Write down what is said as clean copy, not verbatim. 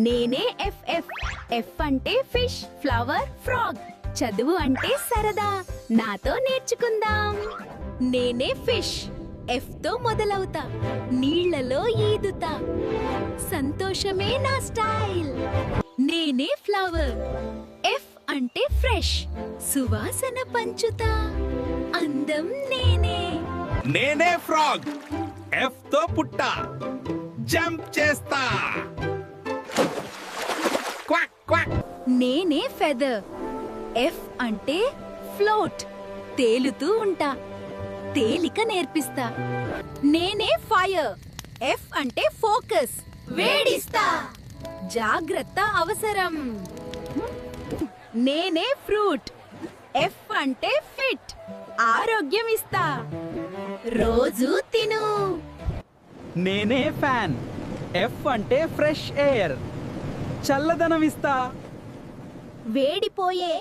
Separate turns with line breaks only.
నేనే F F అంటే fish, flower, frog. చదువు అంటే సరదా, నాతో నేర్చుకుందాం. నేనే ఫిష్, ఎఫ్ తో మొదలవుతా, నీళ్లలో ఈదుతా, సంతోషమే నా స్టైల్. నేనే ఫ్లవర్, ఎఫ్ అంటే ఫ్రెష్, సువాసన పంచుతా, అందం నేనే.
నేనే ఫ్రాగ్, ఎఫ్ తో పుట్టా, జంప్ చేస్తా. Quack quack.
నేనే ఫెదర్, ఎఫ్ అంటే ఫ్లోట్, తేలుతూ ఉంటా, తేలిక నేర్పిస్తా. నేనే ఫైర్, ఎఫ్ అంటే ఫోకస్, వేడిస్తా, జాగ్రత్త అవసరం. నేనే ఫ్రూట్, ఎఫ్ అంటే ఫిట్, ఆరోగ్యం ఇస్తా, రోజు తిను.
నేనే ఫ్యాన్, ఎఫ్ అంటే ఫ్రెష్ ఎయిర్, చల్లదనం ఇస్తా.
వేడిపోయే